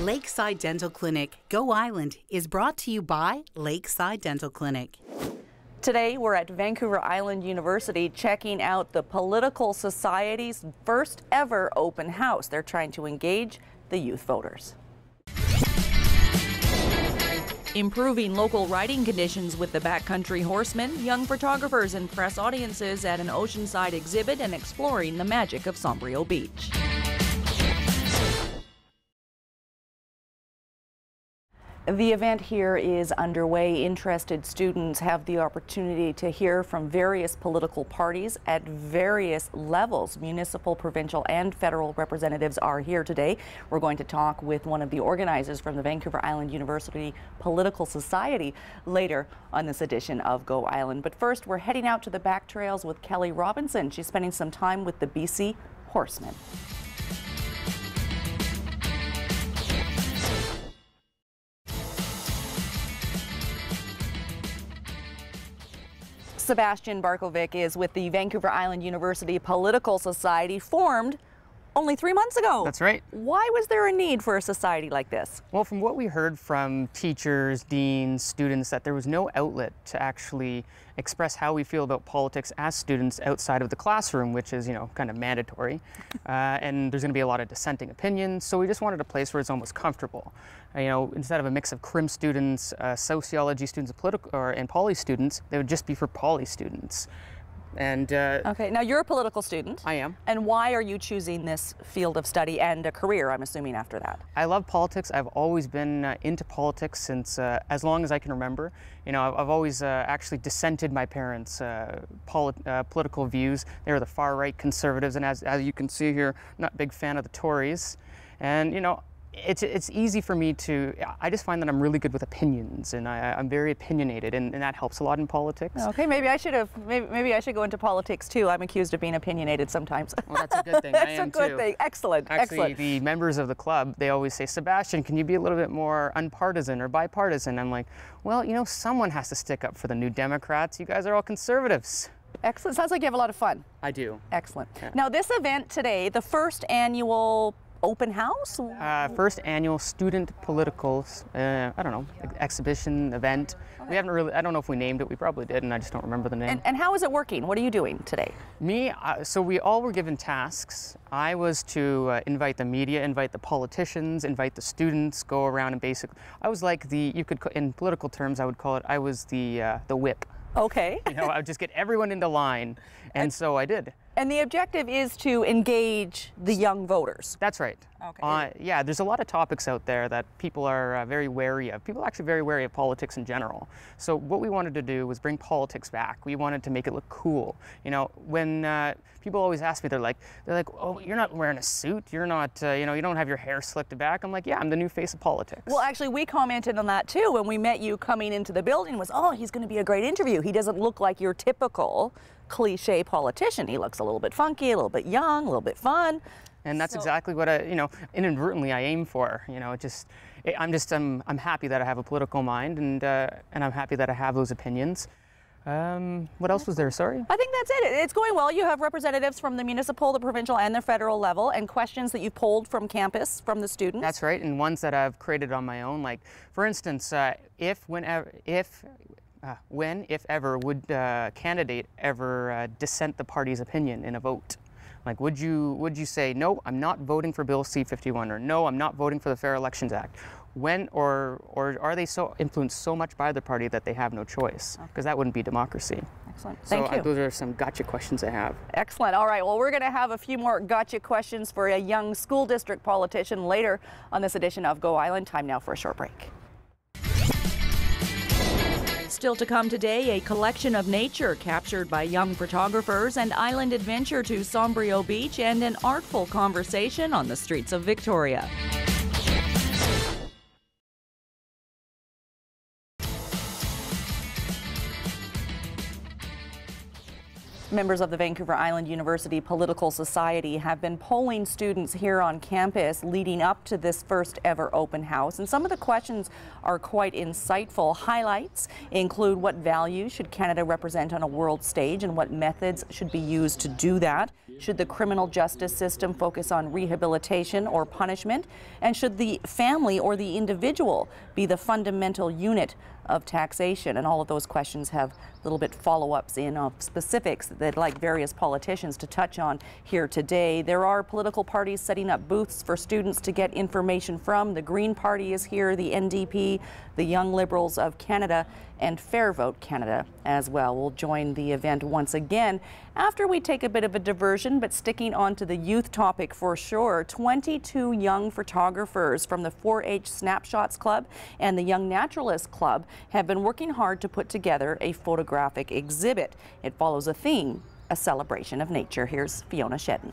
Lakeside Dental Clinic Go Island is brought to you by Lakeside Dental Clinic. Today we're at Vancouver Island University checking out the Political Society's first ever open house. They're trying to engage the youth voters. Improving local riding conditions with the backcountry horsemen, young photographers and press audiences at an oceanside exhibit, and exploring the magic of Sombrio Beach. The event here is underway. Interested students have the opportunity to hear from various political parties at various levels. Municipal, provincial, and federal representatives are here today. We're going to talk with one of the organizers from the Vancouver Island University Political Society later on this edition of Go Island. But first, we're heading out to the back trails with Kelly Robinson. She's spending some time with the BC Horsemen. Sebastian Kovac is with the Vancouver Island University Political Society, formed only 3 months ago. That's right. Why was there a need for a society like this? Well, from what we heard from teachers, deans, students, that there was no outlet to actually express how we feel about politics as students outside of the classroom, which is, kind of mandatory. And there's going to be a lot of dissenting opinions, so we just wanted a place where it's almost comfortable. Instead of a mix of crim students, sociology students, and poly students, they would just be for poly students. And okay, now you're a political student. I am. And why are you choosing this field of study and a career, I'm assuming, after that? I love politics. I've always been into politics since as long as I can remember. I've always actually dissented my parents' political views. They were the far-right conservatives, and as you can see here, not a big fan of the Tories. And, it's easy for me to, I just find that I'm really good with opinions, and I'm very opinionated, and that helps a lot in politics. Okay, maybe I should go into politics too. I'm accused of being opinionated sometimes. Well, that's a good thing. That's a good thing. Excellent. Actually, excellent. The members of the club, they always say, Sebastian, can you be a little bit more unpartisan or bipartisan? I'm like, well, someone has to stick up for the New Democrats. You guys are all conservatives. Excellent. Sounds like you have a lot of fun. I do. Excellent. Yeah. Now, this event today, the first annual open house? First annual student political, exhibition, event. We haven't really, I don't know if we named it, we probably did, and I just don't remember the name. And how is it working? What are you doing today? Me, so we all were given tasks. I was to invite the media, invite the politicians, invite the students, go around and I was like in political terms, I would call it, I was the whip. Okay. I would just get everyone into line, and so I did. And the objective is to engage the young voters. That's right. Okay. Yeah, there's a lot of topics out there that people are very wary of. People are actually very wary of politics in general. So what we wanted to do was bring politics back. We wanted to make it look cool. When people always ask me, they're like, oh, you're not wearing a suit. You're not, you don't have your hair slicked back. I'm like, yeah, I'm the new face of politics. Well, actually, we commented on that too when we met you coming into the building. Was, oh, he's going to be a great interview. He doesn't look like your typical cliche politician. He looks a little bit funky, a little bit young, a little bit fun. And that's exactly what inadvertently I aim for. I'm happy that I have a political mind, and I'm happy that I have those opinions. What else was there? Sorry? I think that's it. It's going well. You have representatives from the municipal, the provincial, and the federal level, and questions that you've pulled from campus, from the students. That's right, and ones that I've created on my own. Like, for instance, when, if ever, would a candidate ever dissent the party's opinion in a vote? Like, would you say, no, I'm not voting for Bill C-51, or no, I'm not voting for the Fair Elections Act? When, or are they so influenced so much by the party that they have no choice? Because that wouldn't be democracy. Excellent. Thank you. Those are some gotcha questions I have. Excellent. All right. Well, we're going to have a few more gotcha questions for a young school district politician later on this edition of Go Island. Time now for a short break. Still to come today, a collection of nature captured by young photographers, an island adventure to Sombrio Beach, and an artful conversation on the streets of Victoria. Members of the Vancouver Island University Political Society have been polling students here on campus leading up to this first ever open house. And some of the questions are quite insightful. Highlights include what values should Canada represent on a world stage and what methods should be used to do that. Should the criminal justice system focus on rehabilitation or punishment? And should the family or the individual be the fundamental unit of taxation? And all of those questions have a little bit follow-ups in of specifics that they'd like various politicians to touch on here today. There are political parties setting up booths for students to get information from. The Green Party is here, the NDP, the Young Liberals of Canada, and Fair Vote Canada as well will join the event once again after we take a bit of a diversion, but sticking on to the youth topic for sure. 22 young photographers from the 4-H Snapshots Club and the Young Naturalists Club have been working hard to put together a photographic exhibit. It follows a theme, a celebration of nature. Here's Fiona Shedden.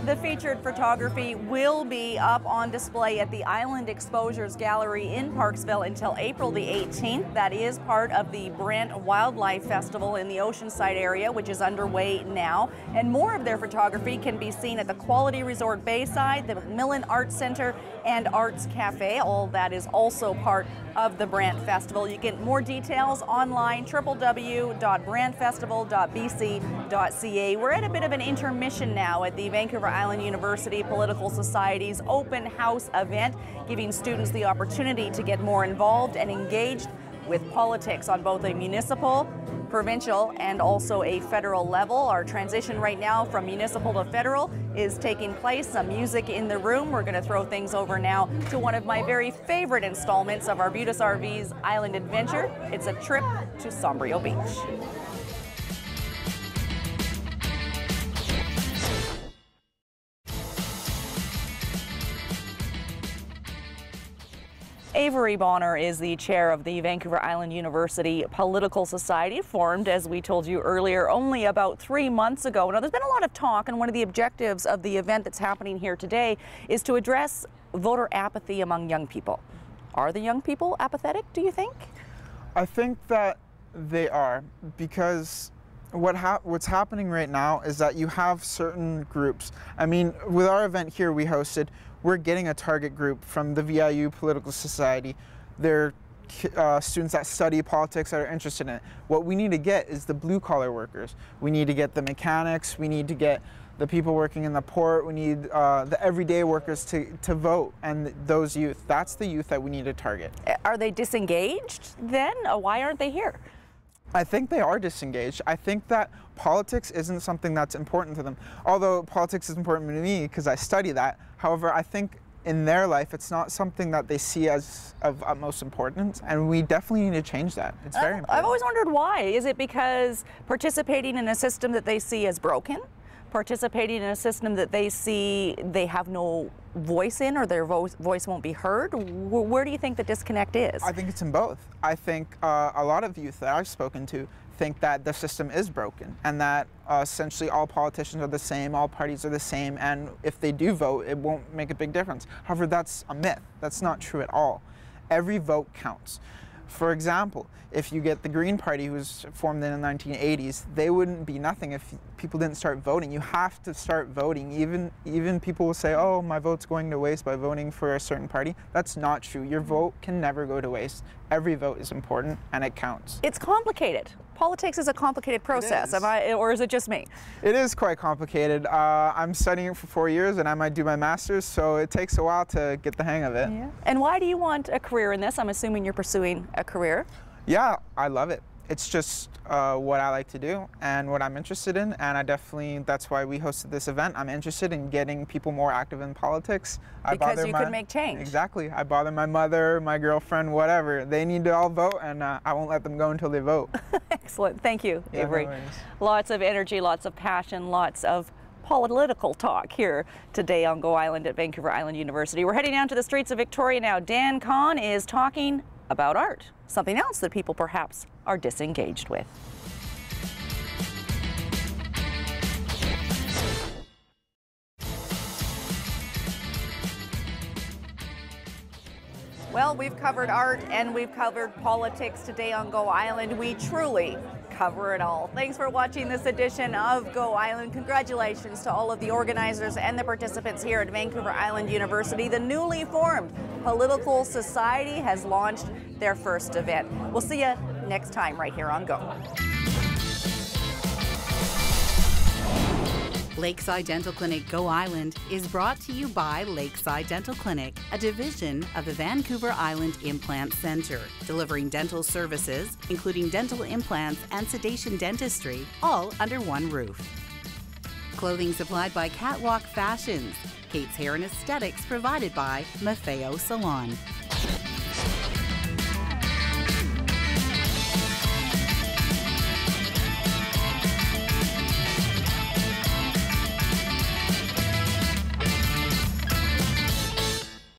The featured photography will be up on display at the Island Exposures Gallery in Parksville until April the 18th. That is part of the Brant Wildlife Festival in the Oceanside area, which is underway now. And more of their photography can be seen at the Quality Resort Bayside, the Macmillan Arts Center, and Arts Cafe. All that is also part of the Brant Festival. You get more details online, www.brantfestival.bc.ca. We're at a bit of an intermission now at the Vancouver Island University Political Society's open house event, giving students the opportunity to get more involved and engaged with politics on both a municipal, provincial, and also a federal level. Our transition right now from municipal to federal is taking place. Some music in the room. We're going to throw things over now to one of my very favorite installments of our Arbutus RV's Island Adventure. It's a trip to Sombrio Beach. Avery Bonner is the chair of the Vancouver Island University Political Society, formed, as we told you earlier, only about 3 months ago. Now, there's been a lot of talk, and one of the objectives of the event that's happening here today is to address voter apathy among young people. Are the young people apathetic, do you think? I think that they are, because what's happening right now is that you have certain groups. I mean, with our event here we hosted, we're getting a target group from the VIU Political Society. They're students that study politics that are interested in it. What we need to get is the blue-collar workers. We need to get the mechanics. We need to get the people working in the port. We need the everyday workers to vote, and those youth. That's the youth that we need to target. Are they disengaged then? Why aren't they here? I think they are disengaged. I think that politics isn't something that's important to them. Although politics is important to me because I study that. However, I think in their life it's not something that they see as of utmost importance, and we definitely need to change that. It's very important. I've always wondered why. Is it because participating in a system that they see as broken? Participating in a system that they see they have no voice in, or their voice won't be heard? Where do you think the disconnect is? I think it's in both. I think a lot of youth that I've spoken to think that the system is broken, and that essentially all politicians are the same, all parties are the same, and if they do vote, it won't make a big difference. However, that's a myth. That's not true at all. Every vote counts. For example, if you get the Green Party, who was formed in the 1980s, they wouldn't be nothing if people didn't start voting. You have to start voting. Even people will say, oh, my vote's going to waste by voting for a certain party. That's not true. Your vote can never go to waste. Every vote is important, and it counts. It's complicated. Politics is a complicated process, or is it just me? It is quite complicated. I'm studying it for 4 years, and I might do my master's, so it takes a while to get the hang of it. Yeah. And why do you want a career in this? I'm assuming you're pursuing a career. Yeah, I love it. It's just what I like to do and what I'm interested in, and that's why we hosted this event. I'm interested in getting people more active in politics. Because you could make change. Exactly. I bother my mother, my girlfriend, whatever. They need to all vote, and I won't let them go until they vote. Excellent. Thank you, Avery. No worries. Lots of energy, lots of passion, lots of political talk here today on Go Island at Vancouver Island University. We're heading down to the streets of Victoria now. Dan Kahn is talking about art, something else that people perhaps are disengaged with. Well, we've covered art and we've covered politics today on Go Island. We truly cover it all. Thanks for watching this edition of Go Island. Congratulations to all of the organizers and the participants here at Vancouver Island University. The newly formed Political Society has launched their first event. We'll see you next time right here on Go. Lakeside Dental Clinic Go Island is brought to you by Lakeside Dental Clinic, a division of the Vancouver Island Implant Centre, delivering dental services, including dental implants and sedation dentistry, all under one roof. Clothing supplied by Catwalk Fashions. Kate's Hair and Aesthetics provided by Maffeo Salon.